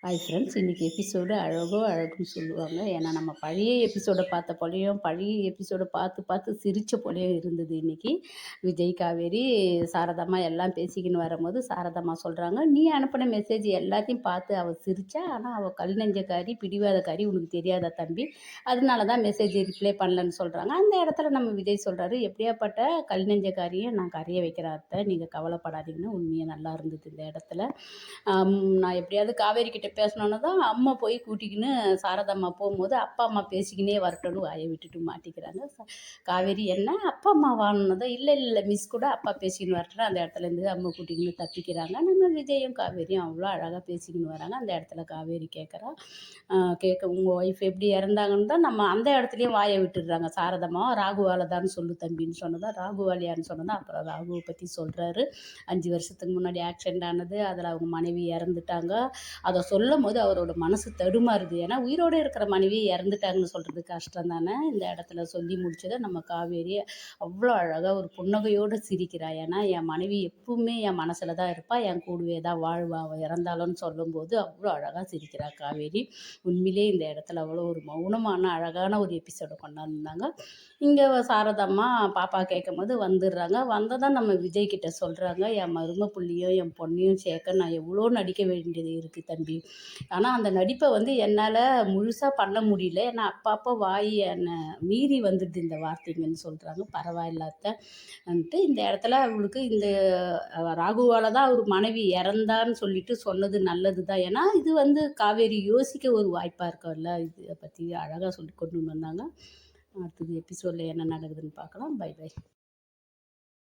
Hi friends, இன்றைக்கி episode அழகோ அழகுன்னு சொல்லுவாங்க. ஏன்னா நம்ம பழைய எபிசோடை பார்த்த போலயும் பழைய எபிசோடை பார்த்து பார்த்து சிரித்த போலயும் இருந்தது இன்றைக்கி. விஜய், காவேரி, சாரதாம்மா எல்லாம் பேசிக்கின்னு வரும்போது சாரதாம்மா சொல்கிறாங்க, நீ அனுப்பின மெசேஜ் எல்லாத்தையும் பார்த்து அவள் சிரித்தா, ஆனால் அவள் கல் நெஞ்சக்காரி பிடிவாதக்காரி, உனக்கு தெரியாதா தம்பி, அதனால தான் மெசேஜ் ரிப்ளை பண்ணலன்னு சொல்கிறாங்க. அந்த இடத்துல நம்ம விஜய் சொல்கிறாரு, எப்படியாப்பட்ட கல் நெஞ்சக்காரியை நான் கரைய வைக்கிற அத்தை, நீங்கள் கவலைப்படாதீங்கன்னு. உண்மையாக நல்லா இருந்தது இந்த இடத்துல. நான் எப்படியாவது காவேரி கிட்ட பேசணுன்னு தான் அம்மா போய் கூட்டிக்கின்னு சாரதாம்மா போகும்போது அப்பா அம்மா பேசிக்கினே வரட்டும்னு வாயை விட்டுட்டு மாட்டிக்கிறாங்க. காவேரி என்ன அப்பா அம்மா வாங்கினதோ, இல்லை இல்லை மிஸ் கூட அப்பா பேசிக்கின்னு வரட்டுன்னு அந்த இடத்துலேருந்து அம்மா கூட்டிக்கின்னு தப்பிக்கிறாங்க. நம்ம விஜயும் காவேரியும் அவ்வளோ அழகாக பேசிக்கின்னு வராங்க. அந்த இடத்துல காவேரி கேட்குறா, உங்கள் ஒய்ஃப் எப்படி இறந்தாங்கன்னு தான் நம்ம அந்த இடத்துலையும் வாயை விட்டுடுறாங்க. சாரதாம்மா ராகுவால தான் சொல்லு தம்பின்னு சொன்னதா, ராகுவாலியான்னு சொன்னதா, அப்புறம் ராகுவை பற்றி சொல்கிறாரு. 5 வருஷத்துக்கு முன்னாடி ஆக்சிடெண்ட் ஆனது, அதில் அவங்க மனைவி இறந்துட்டாங்க. அதை சொல்லும்போது அவரோட மனசு தடுமாறுது. ஏன்னா உயிரோடு இருக்கிற மனைவி இறந்துட்டாங்கன்னு சொல்கிறது கஷ்டம் தானே. இந்த இடத்துல சொல்லி முடிச்சதை நம்ம காவேரி அவ்வளோ அழகாக ஒரு புன்னகையோடு சிரிக்கிறா. ஏன்னா என் மனைவி எப்பவுமே என் மனசில் தான் இருப்பா, என் கூடவே தான் வாழ்வா, அவள் இறந்தாலும்னு சொல்லும்போது அவ்வளோ அழகாக சிரிக்கிறா காவேரி. உண்மையிலே இந்த இடத்துல அவ்வளோ ஒரு மௌனமான அழகான ஒரு எபிசோடை கொண்டாந்துருந்தாங்க. இங்கே சாரதாம்மா பாப்பா கேட்கும்போது வந்துடுறாங்க. வந்ததான் நம்ம விஜய் கிட்ட சொல்கிறாங்க, என் மரும புள்ளையும் என் பொண்ணையும் சேர்க்க நான் எவ்வளோ நடிக்க வேண்டியது இருக்குது தம்பி. ஆனால் அந்த நடிப்பை வந்து என்னால் முழுசாக பண்ண முடியல. ஏன்னா அப்பப்போ வாய் என்னை மீறி வந்துடுது இந்த வார்த்தைங்கன்னு சொல்கிறாங்க. பரவாயில்லாத்தன்ட்டு இந்த இடத்துல அவளுக்கு இந்த ராகுவால் தான் அவர் மனைவி இறந்தான்னு சொல்லிட்டு சொன்னது நல்லது தான். ஏன்னா இது வந்து காவேரி யோசிக்க ஒரு வாய்ப்பாக இருக்கும்ல. இதை பற்றி அழகாக சொல்லி கொண்டு வந்தாங்க. அடுத்தது எபிசோடில் என்ன நடக்குதுன்னு பார்க்கலாம். Bye by.